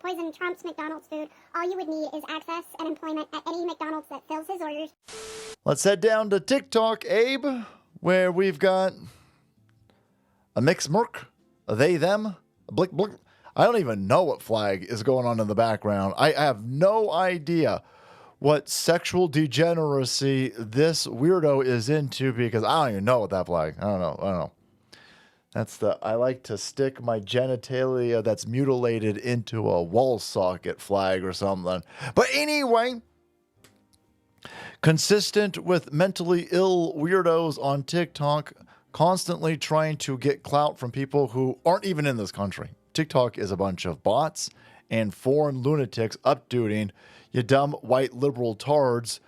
poison Trump's McDonald's food, all you would need is access and employment at any McDonald's that fills his orders. Let's head down to TikTok, Abe, where we've got a mix merc, a they, them, a blick, blick. I don't even know what flag is going on in the background. I have no idea what sexual degeneracy this weirdo is into because I don't even know what that flag. I don't know. That's the I like to stick my genitalia that's mutilated into a wall socket flag or something. But anyway, consistent with mentally ill weirdos on TikTok constantly trying to get clout from people who aren't even in this country. TikTok is a bunch of bots and foreign lunatics updooting you dumb white liberal tards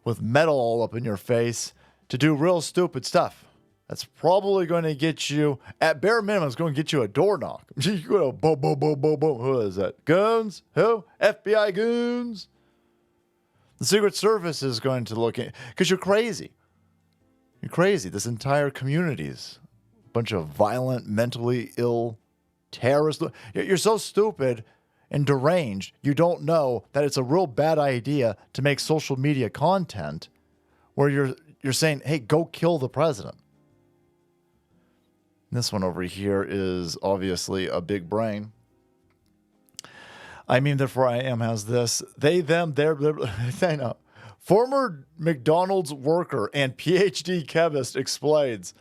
with metal all up in your face to do real stupid stuff. That's probably going to get you, at bare minimum, it's going to get you a door knock. You go, boom, boom, boom, boom, boom. Who is that? Goons? Who? FBI goons? The Secret Service is going to look in, because you're crazy. You're crazy. This entire community is a bunch of violent, mentally ill terrorists. You're so stupid and deranged, you don't know that it's a real bad idea to make social media content where you're saying, hey, go kill the president. This one over here is obviously a big brain. I mean, therefore I am has this. They, them, their, I know. Former McDonald's worker and PhD chemist explains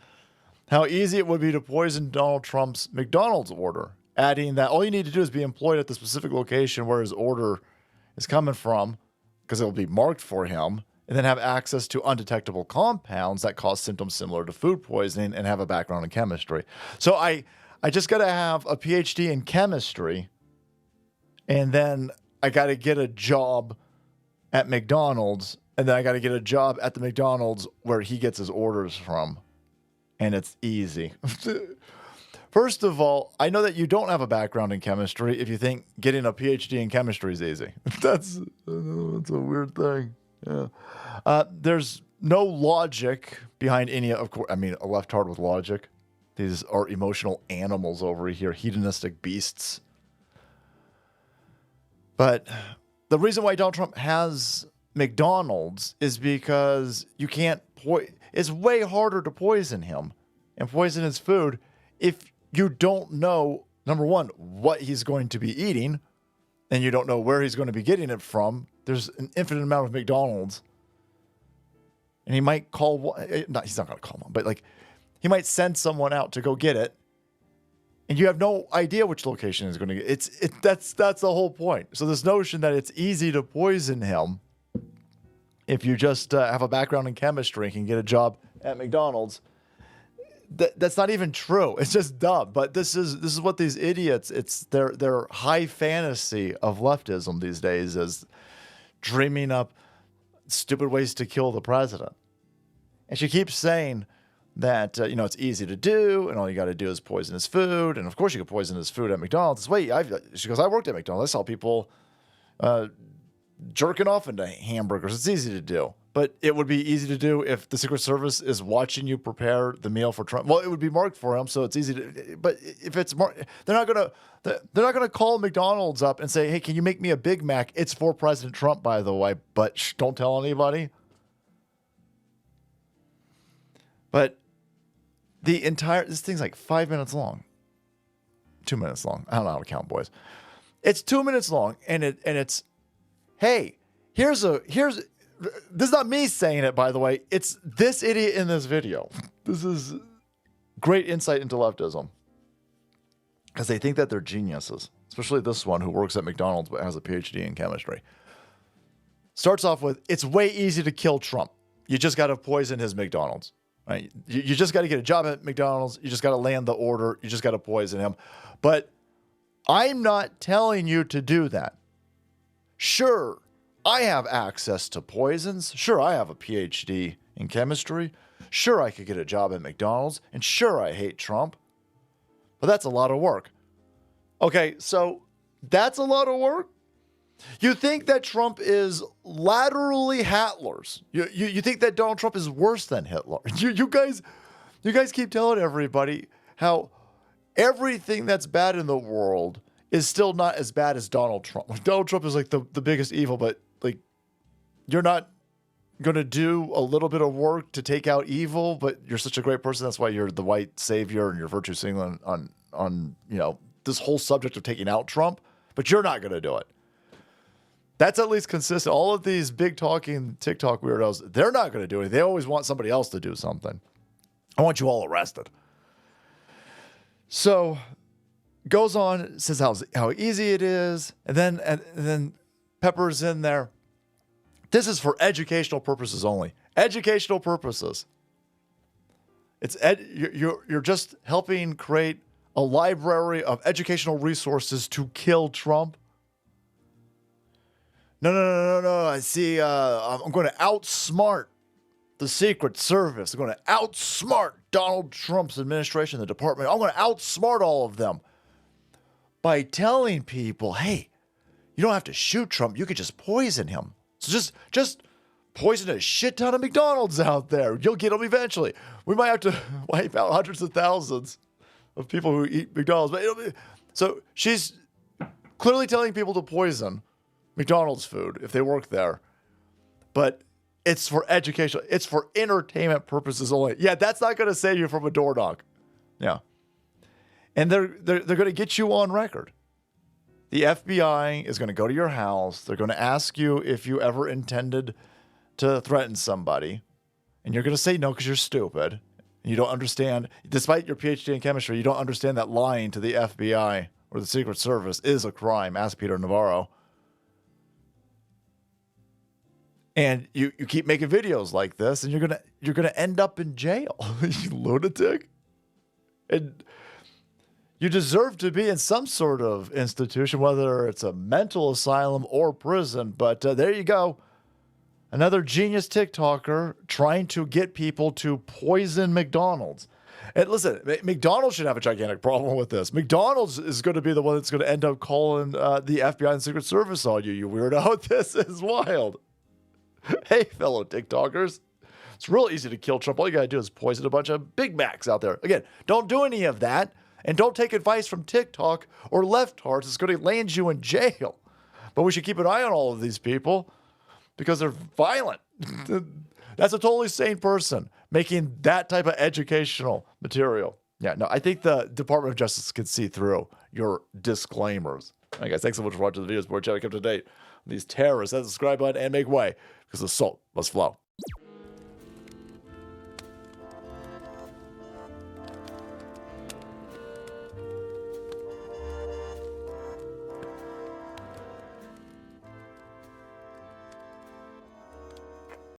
how easy it would be to poison Donald Trump's McDonald's order, adding that all you need to do is be employed at the specific location where his order is coming from, because it'll be marked for him, and then have access to undetectable compounds that cause symptoms similar to food poisoning and have a background in chemistry. So I just got to have a PhD in chemistry, and then I got to get a job at McDonald's, and then I got to get a job at the McDonald's where he gets his orders from. And it's easy. First of all, I know that you don't have a background in chemistry if you think getting a PhD in chemistry is easy. That's a weird thing. Yeah. There's no logic behind any, of course, I mean, a left-hard with logic. These are emotional animals over here, hedonistic beasts. But the reason why Donald Trump has McDonald's is because you can't it's way harder to poison him and poison his food if you don't know, number one, what he's going to be eating, and you don't know where he's going to be getting it from. There's an infinite amount of McDonald's. And he might call, he's not going to call one, but like he might send someone out to go get it. And you have no idea which location is going to get it. That's the whole point. So this notion that it's easy to poison him if you just have a background in chemistry and can get a job at McDonald's, that's not even true. It's just dumb. But this is what these idiots, it's their high fantasy of leftism these days is dreaming up stupid ways to kill the president. And she keeps saying that, it's easy to do, and all you got to do is poison his food. And of course you could poison his food at McDonald's. She goes, I worked at McDonald's. I saw people jerking off into hamburgers. It's easy to do. But it would be easy to do if the Secret Service is watching you prepare the meal for Trump. Well, it would be marked for him, so it's easy to. But if it's marked, they're not gonna call McDonald's up and say, "Hey, can you make me a Big Mac? It's for President Trump, by the way, but don't tell anybody." But this thing's like 5 minutes long, 2 minutes long. I don't know how to count, boys. It's 2 minutes long, and it's, hey, here's. This is not me saying it, by the way. It's this idiot in this video. This is great insight into leftism. Because they think that they're geniuses. Especially this one who works at McDonald's but has a PhD in chemistry. Starts off with, it's way easy to kill Trump. You just got to poison his McDonald's. Right? You just got to get a job at McDonald's. You just got to land the order. You just got to poison him. But I'm not telling you to do that. Sure, I have access to poisons. Sure, I have a PhD in chemistry. Sure, I could get a job at McDonald's. And sure, I hate Trump. But that's a lot of work. Okay, so that's a lot of work? You think that Trump is laterally Hitler's. You think that Donald Trump is worse than Hitler. You guys keep telling everybody how everything that's bad in the world is still not as bad as Donald Trump. Like, Donald Trump is like the biggest evil, but like you're not going to do a little bit of work to take out evil, but you're such a great person. That's why you're the white savior and you're virtue signaling on this whole subject of taking out Trump, but you're not going to do it. That's at least consistent. All of these big talking TikTok weirdos, they're not going to do it. They always want somebody else to do something. I want you all arrested. So goes on, says how easy it is, and then peppers in there. This is for educational purposes only. Educational purposes. You're just helping create a library of educational resources to kill Trump. No. I see. I'm going to outsmart the Secret Service. I'm going to outsmart Donald Trump's administration, the department. I'm going to outsmart all of them by telling people, hey, you don't have to shoot Trump. You could just poison him. So just poison a shit ton of McDonald's out there. You'll get them eventually. We might have to wipe out hundreds of thousands of people who eat McDonald's. But so she's clearly telling people to poison McDonald's food if they work there. But it's for education. It's for entertainment purposes only. Yeah, that's not going to save you from a door knock. Yeah. And they're going to get you on record. The FBI is going to go to your house. They're going to ask you if you ever intended to threaten somebody. And you're going to say no because you're stupid. You don't understand. Despite your PhD in chemistry, you don't understand that lying to the FBI or the Secret Service is a crime. Ask Peter Navarro. And you keep making videos like this, and you're gonna end up in jail, you lunatic. And you deserve to be in some sort of institution, whether it's a mental asylum or prison. But there you go. Another genius TikToker trying to get people to poison McDonald's. And listen, McDonald's should have a gigantic problem with this. McDonald's is going to be the one that's going to end up calling the FBI and Secret Service on you, you weirdo. This is wild. Hey, fellow TikTokers. It's real easy to kill Trump. All you got to do is poison a bunch of Big Macs out there. Again, don't do any of that. And don't take advice from TikTok or leftards. It's going to land you in jail. But we should keep an eye on all of these people because they're violent. That's a totally sane person making that type of educational material. Yeah, no, I think the Department of Justice can see through your disclaimers. All right, guys, thanks so much for watching the videos. Board channel, kept up to date on these terrorists. Hit the subscribe button and make way because the salt must flow.